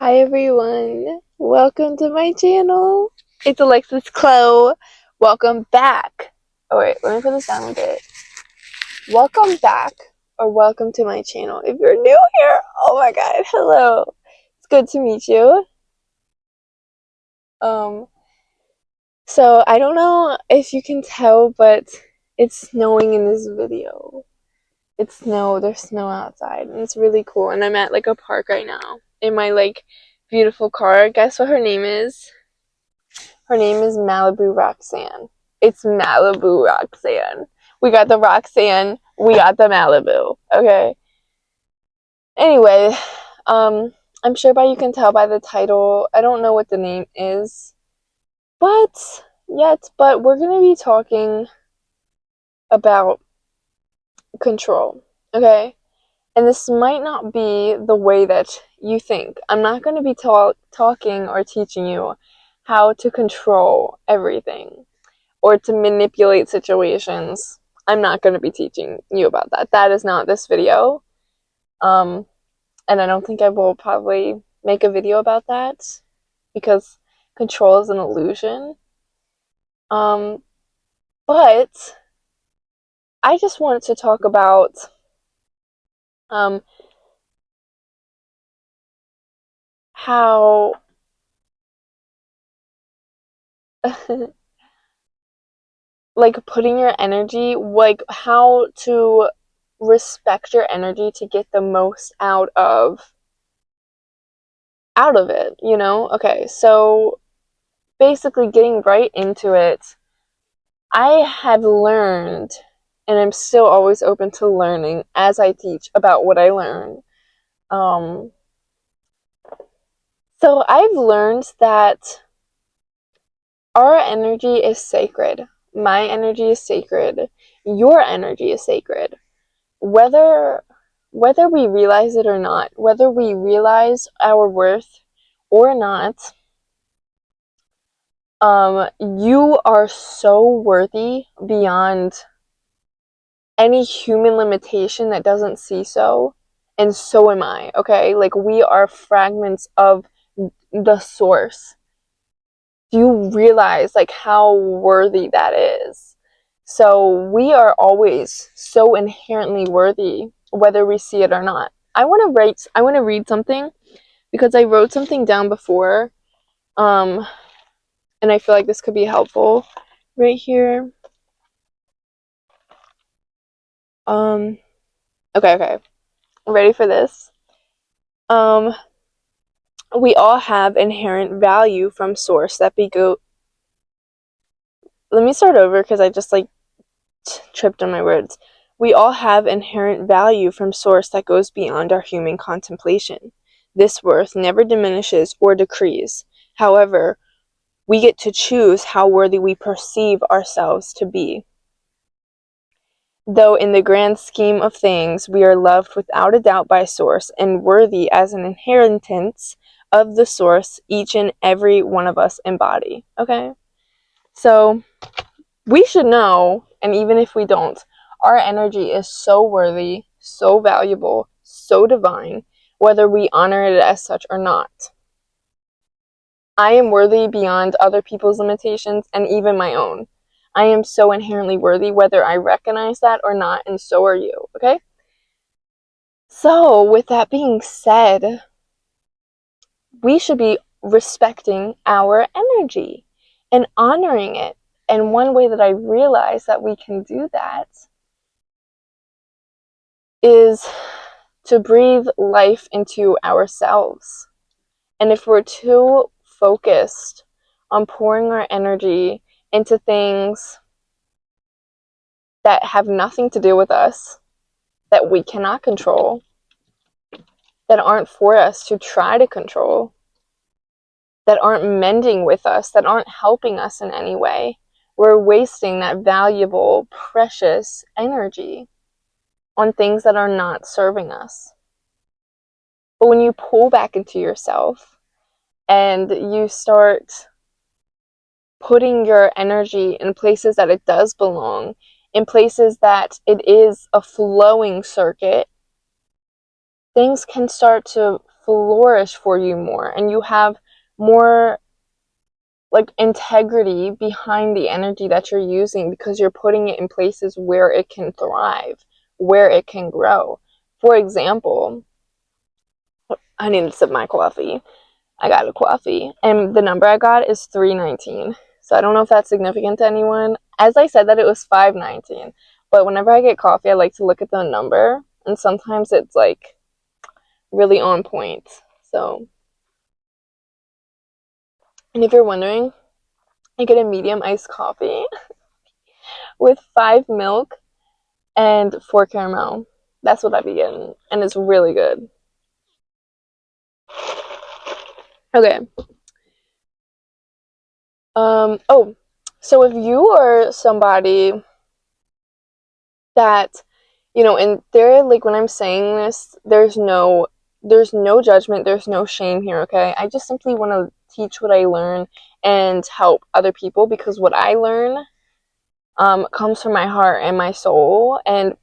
Hi everyone, welcome to my channel. It's Alexis Chloe. Welcome back. Oh wait, let me put this down a bit. Welcome back or welcome to my channel. If you're new here, oh my god, hello. It's good to meet you. Um, so I don't know if you can tell, but it's snowing in this video. There's snow outside, and it's really cool. And I'm at like a park right now in my like beautiful car. Guess what her name is? Her name is Malibu Roxanne. It's Malibu Roxanne. We got the Roxanne, we got the Malibu. Okay. Anyway, I'm sure you can tell by the title. I don't know what the name is, but we're gonna be talking about control. Okay. And this might not be the way that you think. I'm not going to be talking or teaching you how to control everything or to manipulate situations. I'm not going to be teaching you about that. That is not this video. And I don't think I will probably make a video about that because control is an illusion. But I just wanted to talk about how like putting your energy, like how to respect your energy to get the most out of it, you know? Okay, so basically getting right into it, I have learned, and I'm still always open to learning as I teach about what I learn. Um, so I've learned that our energy is sacred. My energy is sacred. Your energy is sacred. Whether we realize it or not, whether we realize our worth or not, you are so worthy beyond any human limitation that doesn't see so, and so am I, okay? Like, we are fragments of the source. Do you realize, like, how worthy that is? So, we are always so inherently worthy, whether we see it or not. I want to read something because I wrote something down before, and I feel like this could be helpful right here. Um, okay. Ready for this? We all have inherent value from source that be go. Let me start over because I just like tripped on my words. We all have inherent value from source that goes beyond our human contemplation. This worth never diminishes or decreases. However, we get to choose how worthy we perceive ourselves to be. Though in the grand scheme of things, we are loved without a doubt by source and worthy as an inheritance of the source each and every one of us embody. Okay? So, we should know, and even if we don't, our energy is so worthy, so valuable, so divine, whether we honor it as such or not. I am worthy beyond other people's limitations and even my own. I am so inherently worthy whether I recognize that or not, and so are you, okay? So, with that being said, we should be respecting our energy and honoring it. And one way that I realize that we can do that is to breathe life into ourselves. And if we're too focused on pouring our energy into things that have nothing to do with us, that we cannot control, that aren't for us to try to control, that aren't mending with us, that aren't helping us in any way, we're wasting that valuable, precious energy on things that are not serving us. But when you pull back into yourself and you start putting your energy in places that it does belong, in places that it is a flowing circuit, things can start to flourish for you more, and you have more like integrity behind the energy that you're using, because you're putting it in places where it can thrive, where it can grow. For example, I need to sip my coffee. I got a coffee, and the number I got is 319. So I don't know if that's significant to anyone. As I said that it was 519, but whenever I get coffee, I like to look at the number, and sometimes it's like really on point. So, and if you're wondering, I get a medium iced coffee with 5 milk and 4 caramel. That's what I be getting, and it's really good. Okay. Oh, so if you are somebody that, and there, like, when I'm saying this, there's no judgment, there's no shame here, okay? I just simply want to teach what I learn and help other people, because what I learn comes from my heart and my soul, and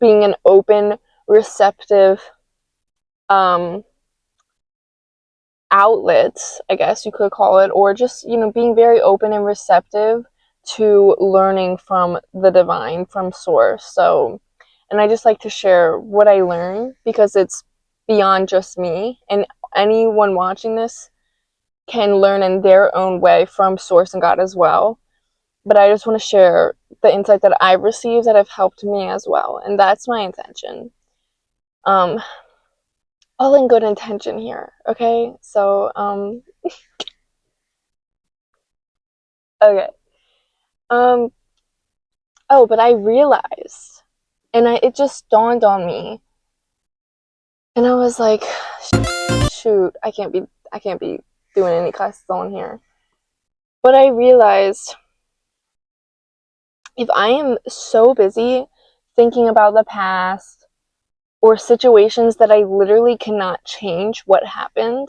being an open, receptive outlet, I guess you could call it, or just, being very open and receptive to learning from the divine, from source. So, and I just like to share what I learn, because it's beyond just me, and anyone watching this can learn in their own way from source and God as well. But I just want to share the insight that I've received that have helped me as well, and that's my intention. All in good intention here, okay? So, okay. Oh, but I realized, and it just dawned on me, and I was like, shoot, I can't be doing any classes on here. But I realized, if I am so busy thinking about the past or situations that I literally cannot change what happened,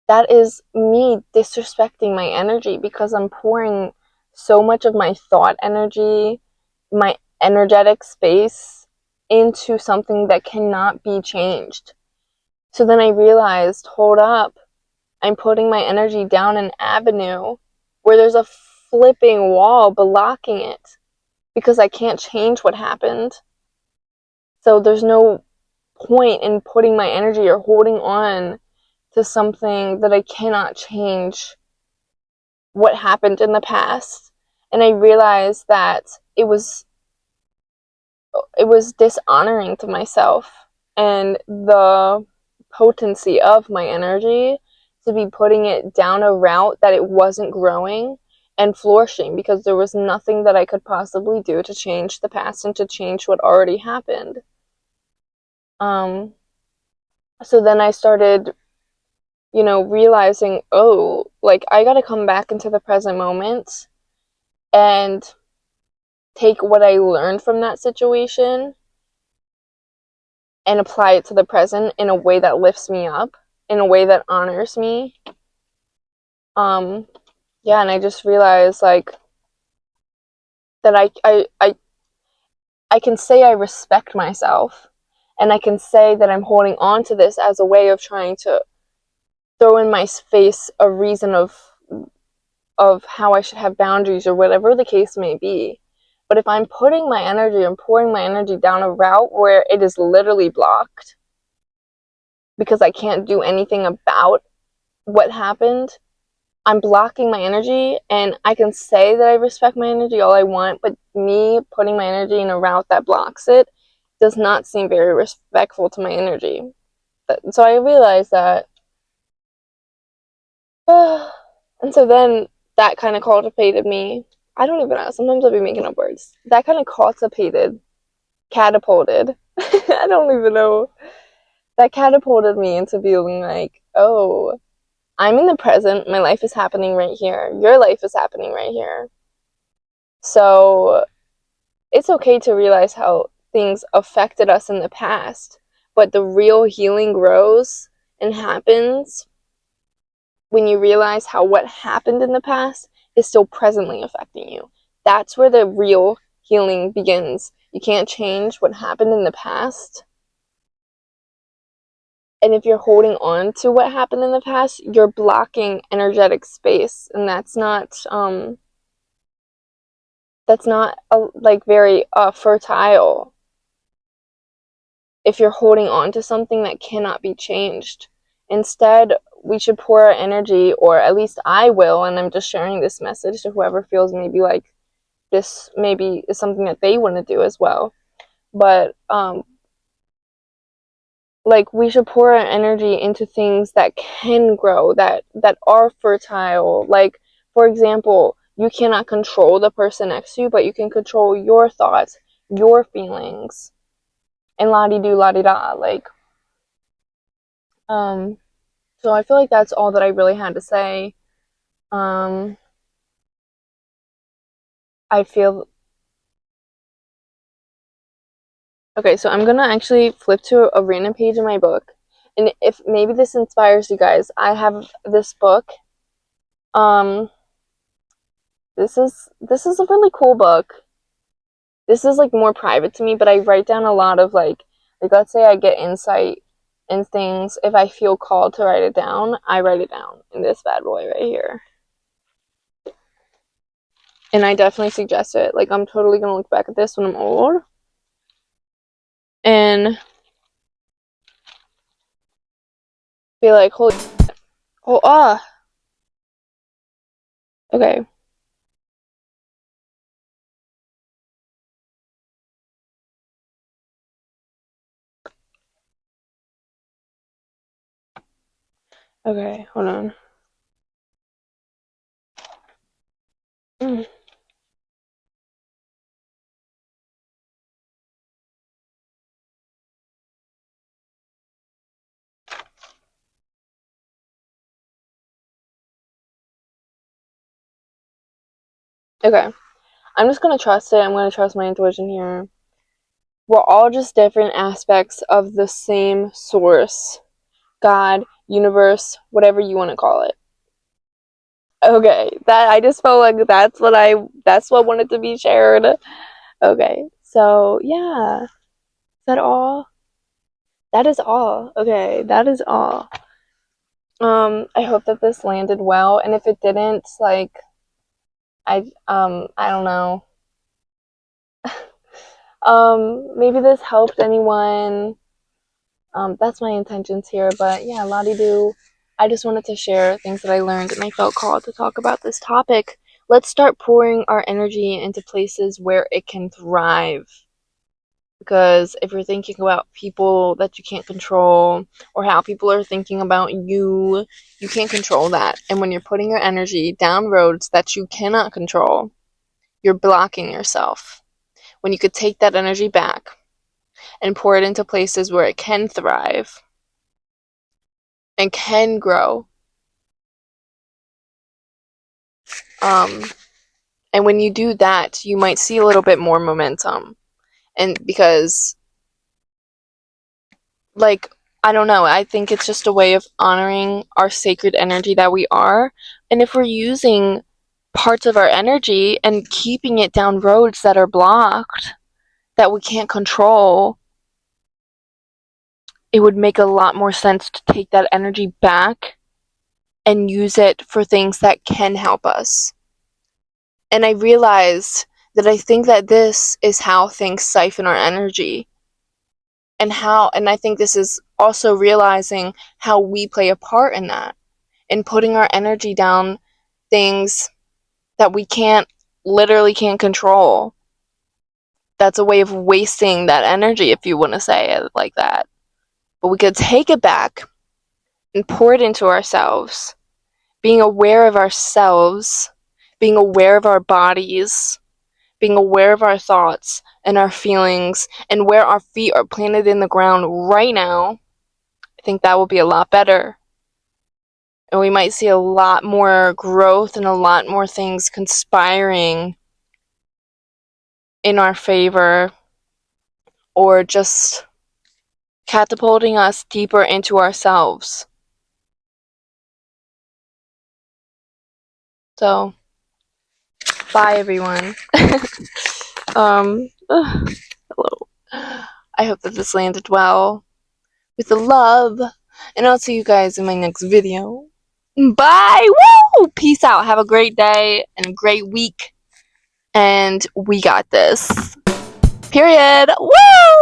that is me disrespecting my energy, because I'm pouring so much of my thought energy, my energetic space, into something that cannot be changed. So then I realized, hold up, I'm putting my energy down an avenue where there's a flipping wall blocking it, because I can't change what happened. So there's no point in putting my energy or holding on to something that I cannot change what happened in the past. And I realized that it was dishonoring to myself and the potency of my energy, to be putting it down a route that it wasn't growing and flourishing, because there was nothing that I could possibly do to change the past and to change what already happened. So then I started, realizing, oh, like, I gotta come back into the present moment and take what I learned from that situation and apply it to the present in a way that lifts me up, in a way that honors me. Yeah, and I just realized, like, that I can say I respect myself, and I can say that I'm holding on to this as a way of trying to throw in my face a reason of how I should have boundaries, or whatever the case may be. But if I'm putting my energy and pouring my energy down a route where it is literally blocked, because I can't do anything about what happened, I'm blocking my energy. And I can say that I respect my energy all I want, but me putting my energy in a route that blocks it does not seem very respectful to my energy. So I realized that. And so then that kind of cultivated me. I don't even know. Sometimes I'll be making up words. That kind of catapulted. I don't even know. That catapulted me into feeling like, oh, I'm in the present. My life is happening right here. Your life is happening right here. So it's okay to realize how things affected us in the past, but the real healing grows and happens when you realize how what happened in the past is still presently affecting you. That's where the real healing begins. You can't change what happened in the past. And if you're holding on to what happened in the past, you're blocking energetic space, and that's not like very fertile if you're holding on to something that cannot be changed. Instead, we should pour our energy, or at least I will, and I'm just sharing this message to whoever feels maybe like this maybe is something that they want to do as well. But like, we should pour our energy into things that can grow, that are fertile. Like, for example, you cannot control the person next to you, but you can control your thoughts, your feelings, and la-di-do, la-di-da. Like, so I feel like that's all that I really had to say. I feel okay, so I'm gonna actually flip to a random page in my book, and if maybe this inspires you guys, I have this book. This is a really cool book. This is like more private to me, but I write down a lot of like let's say I get insight in things. If I feel called to write it down, I write it down in this bad boy right here. And I definitely suggest it. Like, I'm totally gonna look back at this when I'm old and be like, holy, okay. Okay, hold on. Okay, I'm just gonna trust it. I'm gonna trust my intuition here. We're all just different aspects of the same source, God, universe, whatever you want to call it. Okay, that I just felt like that's what wanted to be shared. Okay, so yeah, is that all? That is all. Okay, that is all. I hope that this landed well, and if it didn't, like, I don't know. Maybe this helped anyone. That's my intentions here, but yeah, la-di-do. I just wanted to share things that I learned, and I felt called to talk about this topic. Let's start pouring our energy into places where it can thrive. Because if you're thinking about people that you can't control, or how people are thinking about you, you can't control that. And when you're putting your energy down roads that you cannot control, you're blocking yourself. When you could take that energy back and pour it into places where it can thrive and can grow. And when you do that, you might see a little bit more momentum. And because, like, I don't know, I think it's just a way of honoring our sacred energy that we are. And if we're using parts of our energy and keeping it down roads that are blocked, that we can't control, it would make a lot more sense to take that energy back and use it for things that can help us. And I realized that I think that this is how things siphon our energy. And I think this is also realizing how we play a part in that, in putting our energy down things that we literally can't control. That's a way of wasting that energy, if you want to say it like that. But we could take it back and pour it into ourselves, being aware of ourselves, being aware of our bodies, being aware of our thoughts and our feelings, and where our feet are planted in the ground right now. I think that will be a lot better. And we might see a lot more growth and a lot more things conspiring in our favor, or just catapulting us deeper into ourselves. So, bye everyone. Hello. I hope that this landed well. With the love. And I'll see you guys in my next video. Bye! Woo! Peace out. Have a great day and a great week. And we got this. Period. Woo!